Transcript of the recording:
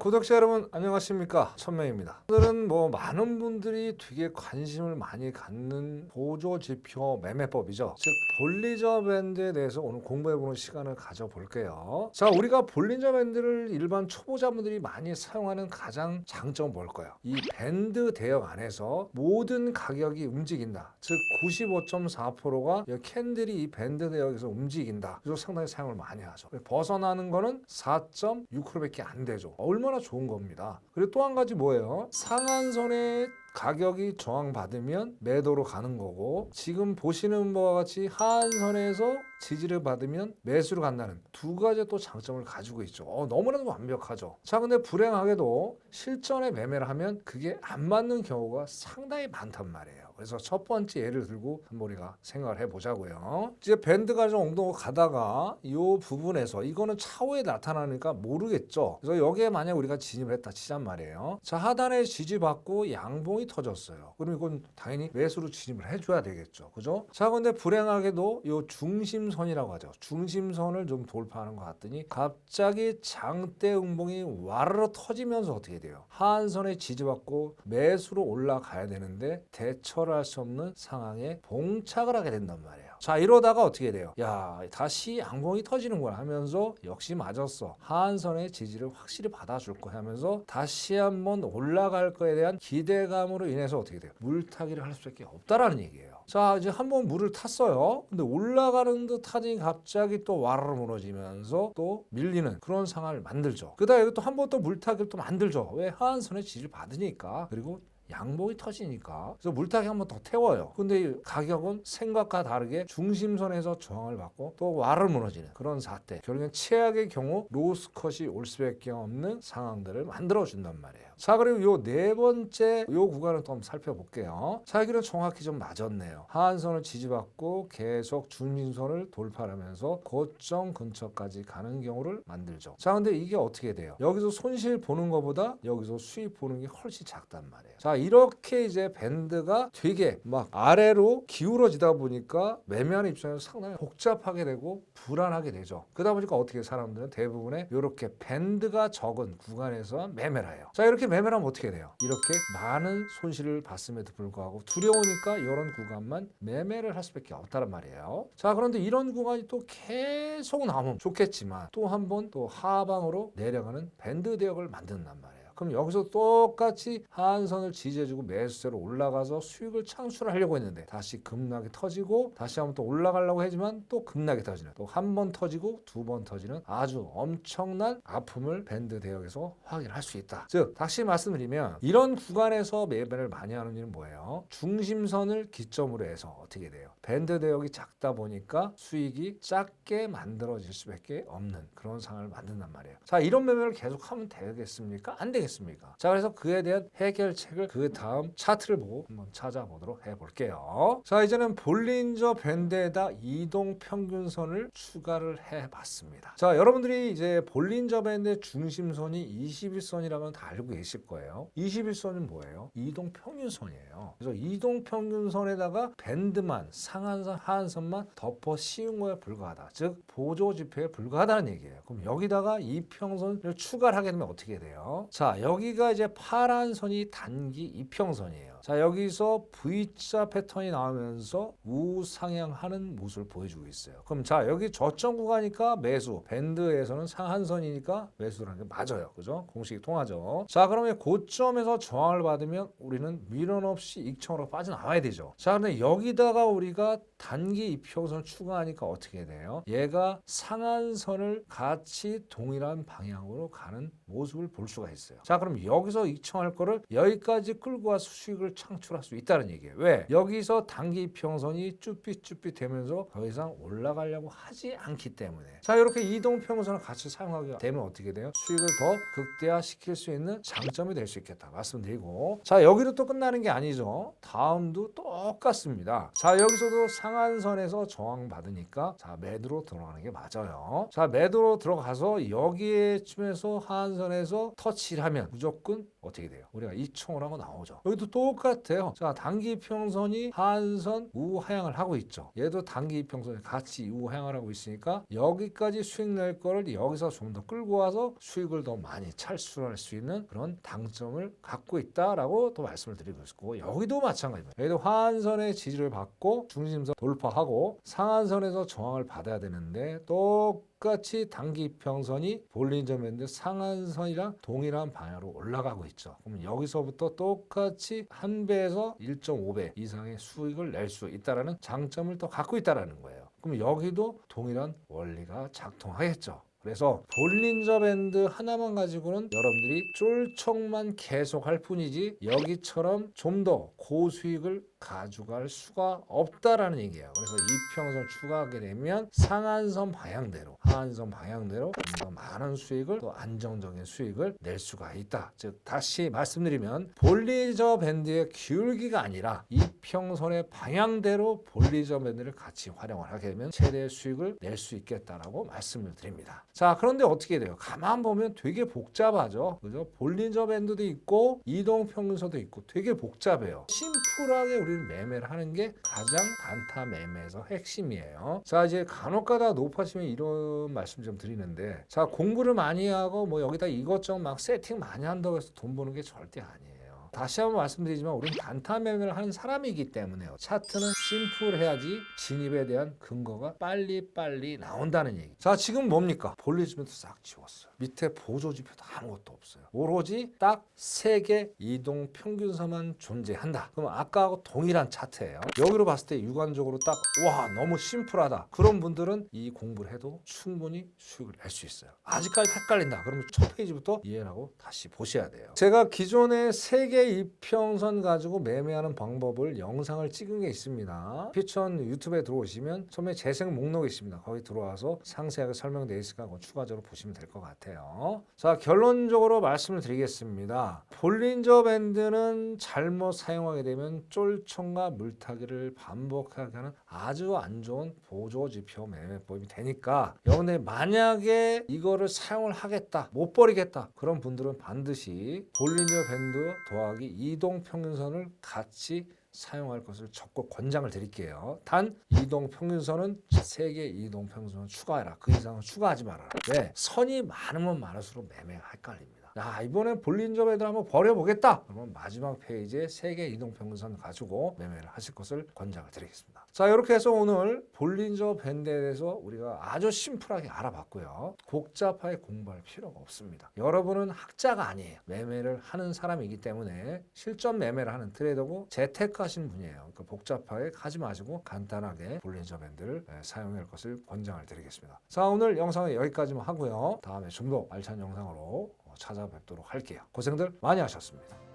구독자 여러분 안녕하십니까, 천명입니다. 오늘은 많은 분들이 되게 관심을 많이 갖는 보조지표 매매법이죠. 즉 볼린저 밴드에 대해서 오늘 공부해보는 시간을 가져볼게요. 자, 우리가 볼린저 밴드를 일반 초보자분들이 많이 사용하는 가장 장점은 뭘까요? 이 밴드 대역 안에서 모든 가격이 움직인다. 즉 95.4%가 캔들이 이 밴드 대역에서 움직인다. 그래서 상당히 사용을 많이 하죠. 벗어나는 거는 4.6%밖에 안 되죠. 얼마나 좋은 겁니다. 그리고 또 한 가지 뭐예요? 상한선의 가격이 저항받으면 매도로 가는 거고, 지금 보시는 바와 같이 하한선에서 지지를 받으면 매수로 간다는 두 가지 또 장점을 가지고 있죠. 너무나도 완벽하죠. 자, 근데 불행하게도 실전에 매매를 하면 그게 안 맞는 경우가 상당히 많단 말이에요. 그래서 첫 번째 예를 들고 한번 우리가 생각을 해보자고요. 이제 밴드가 좀 엉덩이 가다가 이 부분에서 이거는 차후에 나타나니까 모르겠죠. 그래서 여기에 만약 우리가 진입을 했다 치잔 말이에요. 자, 하단에 지지받고 양봉이 터졌어요. 그럼 이건 당연히 매수로 진입을 해줘야 되겠죠. 그죠? 자, 근데 불행하게도 이 중심선이라고 하죠. 중심선을 좀 돌파하는 것 같더니 갑자기 장대 음봉이 와르르 터지면서 어떻게 돼요? 하한선에 지지받고 매수로 올라가야 되는데 대처를 할 수 없는 상황에 봉착을 하게 된단 말이에요. 자, 이러다가 어떻게 돼요? 야, 다시 양봉이 터지는구나 하면서 역시 맞았어. 하한선의 지지를 확실히 받아줄 거야 하면서 다시 한번 올라갈 거에 대한 기대감으로 인해서 어떻게 돼요? 물타기를 할 수밖에 없다라는 얘기예요. 자, 이제 한번 물을 탔어요. 근데 올라가는 듯 하더니 갑자기 또 와르르 무너지면서 또 밀리는 그런 상황을 만들죠. 그다음에 여기 또 한 번 또 물타기를 또 만들죠. 왜? 하한선의 지지를 받으니까. 그리고 양봉이 터지니까. 그래서 물타기 한 번 더 태워요. 근데 가격은 생각과 다르게 중심선에서 저항을 받고 또 와르르 무너지는 그런 사태. 결국엔 최악의 경우 로스컷이 올 수밖에 없는 상황들을 만들어준단 말이에요. 자, 그리고 요 네 번째 요 구간을 또 한번 살펴볼게요. 자, 여기는 정확히 좀 맞았네요. 하한선을 지지받고 계속 중심선을 돌파하면서 고점 근처까지 가는 경우를 만들죠. 자, 근데 이게 어떻게 돼요? 여기서 손실 보는 것보다 여기서 수익 보는 게 훨씬 작단 말이에요. 자, 이렇게 이제 밴드가 되게 막 아래로 기울어지다 보니까 매매하는 입장에서 상당히 복잡하게 되고 불안하게 되죠. 그러다 보니까 어떻게 사람들은 대부분의 이렇게 밴드가 적은 구간에서 매매를 해요. 자, 이렇게 매매를 하면 어떻게 돼요? 이렇게 많은 손실을 봤음에도 불구하고 두려우니까 이런 구간만 매매를 할 수밖에 없다는 말이에요. 자, 그런데 이런 구간이 또 계속 나오면 좋겠지만 또 한 번 또 하방으로 내려가는 밴드 대역을 만든단 말이에요. 그럼 여기서 똑같이 하한선을 지지해주고 매수세로 올라가서 수익을 창출하려고 했는데 다시 급락이 터지고 다시 한번 또 올라가려고 하지만 또 급락이 터지는, 또 한 번 터지고 두 번 터지는 아주 엄청난 아픔을 밴드 대역에서 확인할 수 있다. 즉 다시 말씀드리면 이런 구간에서 매매를 많이 하는 이유는 뭐예요? 중심선을 기점으로 해서 어떻게 돼요? 밴드 대역이 작다 보니까 수익이 작게 만들어질 수밖에 없는 그런 상황을 만든단 말이에요. 자, 이런 매매를 계속하면 되겠습니까? 안 되겠습니까? 자, 그래서 그에 대한 해결책을 그 다음 차트를 보고 한번 찾아보도록 해볼게요. 자, 이제는 볼린저 밴드에다 이동 평균선을 추가를 해봤습니다. 자, 여러분들이 이제 볼린저 밴드의 중심선이 21선이라면 다 알고 계실 거예요. 21선은 뭐예요? 이동 평균선이에요. 그래서 이동 평균선에다가 밴드만 상한선, 하한선만 덮어 씌운 거에 불과하다. 즉 보조 지표에 불과하다는 얘기예요. 그럼 여기다가 이평선을 추가를 하게 되면 어떻게 돼요? 자, 여기가 이제 파란 선이 단기 이평선이에요. 자, 여기서 V자 패턴이 나오면서 우상향하는 모습을 보여주고 있어요. 그럼 자, 여기 저점 구간이니까 매수, 밴드에서는 상한선이니까 매수라는 게 맞아요. 그죠? 공식이 통하죠. 자, 그러면 고점에서 저항을 받으면 우리는 미련 없이 익청으로 빠져나와야 되죠. 자, 근데 여기다가 우리가 단기 이평선을 추가하니까 어떻게 돼요? 얘가 상한선을 같이 동일한 방향으로 가는 모습을 볼 수가 있어요. 자, 그럼 여기서 익청할 거를 여기까지 끌고 와서 수익을 창출할 수 있다는 얘기예요. 왜? 여기서 단기 이평선이 쭈삣쭈삣 되면서 더 이상 올라가려고 하지 않기 때문에. 자, 이렇게 이동평선을 같이 사용하게 되면 어떻게 돼요? 수익을 더 극대화시킬 수 있는 장점이 될 수 있겠다 말씀드리고, 자, 여기도 또 끝나는 게 아니죠. 다음도 똑같습니다. 자, 여기서도 상한선에서 저항받으니까 자, 매도로 들어가는 게 맞아요. 자, 매도로 들어가서 여기에쯤에서 하한선에서 터치를 하면 하면 무조건 어떻게 돼요? 우리가 이총을 하고 나오죠. 여기도 똑같아요. 자, 단기 이평선이 하한선 우하향을 하고 있죠. 얘도 단기 이평선이 같이 우하향을 하고 있으니까 여기까지 수익 낼 거를 여기서 좀 더 끌고 와서 수익을 더 많이 창출할 수 있는 그런 당점을 갖고 있다라고 또 말씀을 드리고 있고, 여기도 마찬가지입니다. 여기도 하한선의 지지를 받고 중심선 돌파하고 상한선에서 저항을 받아야 되는데 똑같이 단기 이평선이 볼린저 밴드 상한선이랑 동일한 방향으로 올라가고 있죠. 그럼 여기서부터 똑같이 한 배에서 1.5배 이상의 수익을 낼 수 있다라는 장점을 또 갖고 있다라는 거예요. 그럼 여기도 동일한 원리가 작동하겠죠. 그래서 볼린저 밴드 하나만 가지고는 여러분들이 쫄총만 계속할 뿐이지 여기처럼 좀 더 고수익을 가져갈 수가 없다라는 얘기예요. 그래서 이평선 추가하게 되면 상한선 방향대로, 하한선 방향대로 좀 더 많은 수익을, 또 안정적인 수익을 낼 수가 있다. 즉 다시 말씀드리면 볼린저 밴드의 기울기가 아니라 이평선의 방향대로 볼린저 밴드를 같이 활용을 하게 되면 최대의 수익을 낼 수 있겠다라고 말씀을 드립니다. 자, 그런데 어떻게 돼요? 가만 보면 되게 복잡하죠. 그죠? 볼린저 밴드도 있고 이동평균선도 있고 되게 복잡해요. 심플하게 우리는 매매를 하는 게 가장 단타 매매에서 핵심이에요. 자, 이제 간혹가다 높아지면 이런 말씀 좀 드리는데, 자, 공부를 많이 하고 뭐 여기다 이것저것 막 세팅 많이 한다고 해서 돈 버는 게 절대 아니에요. 다시 한번 말씀드리지만 우리는 단타 매매를 하는 사람이기 때문에요. 차트는 심플해야지 진입에 대한 근거가 빨리빨리 나온다는 얘기. 자, 지금 뭡니까? 볼리즘도 싹 지웠어요. 밑에 보조지표도 아무것도 없어요. 오로지 딱 3개 이동 평균선만 존재한다. 그럼 아까하고 동일한 차트예요. 여기로 봤을 때 육안적으로 딱 와, 너무 심플하다. 그런 분들은 이 공부를 해도 충분히 수익을 낼 수 있어요. 아직까지 헷갈린다. 그러면 첫 페이지부터 이해를 하고 다시 보셔야 돼요. 제가 기존에 3개 이평선 가지고 매매하는 방법을 영상을 찍은 게 있습니다. 피천 유튜브에 들어오시면 처음에 재생 목록이 있습니다. 거기 들어와서 상세하게 설명되어 있으니까 그거 추가적으로 보시면 될 것 같아요. 자, 결론적으로 말씀을 드리겠습니다. 볼린저 밴드는 잘못 사용하게 되면 쫄총과 물타기를 반복하게 하는 아주 안 좋은 보조지표 매매법이 되니까, 여러분들 만약에 이거를 사용을 하겠다, 못 버리겠다, 그런 분들은 반드시 볼린저 밴드 더하기 이동평균선을 같이 사용할 것을 적극 권장을 드릴게요. 단 이동평균선은 3개 이동평균선을 추가해라. 그 이상은 추가하지 말아라. 왜? 선이 많으면 많을수록 매매가 헷갈립니다. 야, 이번엔 볼린저 밴드 한번 버려보겠다. 그러면 마지막 페이지에 3개 이동평균선 가지고 매매를 하실 것을 권장을 드리겠습니다. 자, 이렇게 해서 오늘 볼린저 밴드에 대해서 우리가 아주 심플하게 알아봤고요. 복잡하게 공부할 필요가 없습니다. 여러분은 학자가 아니에요. 매매를 하는 사람이기 때문에 실전 매매를 하는 트레이더고 재테크하시는 분이에요. 그러니까 복잡하게 하지 마시고 간단하게 볼린저 밴드를 사용할 것을 권장을 드리겠습니다. 자, 오늘 영상은 여기까지만 하고요. 다음에 좀 더 알찬 영상으로 찾아뵙도록 할게요. 고생들 많이 하셨습니다.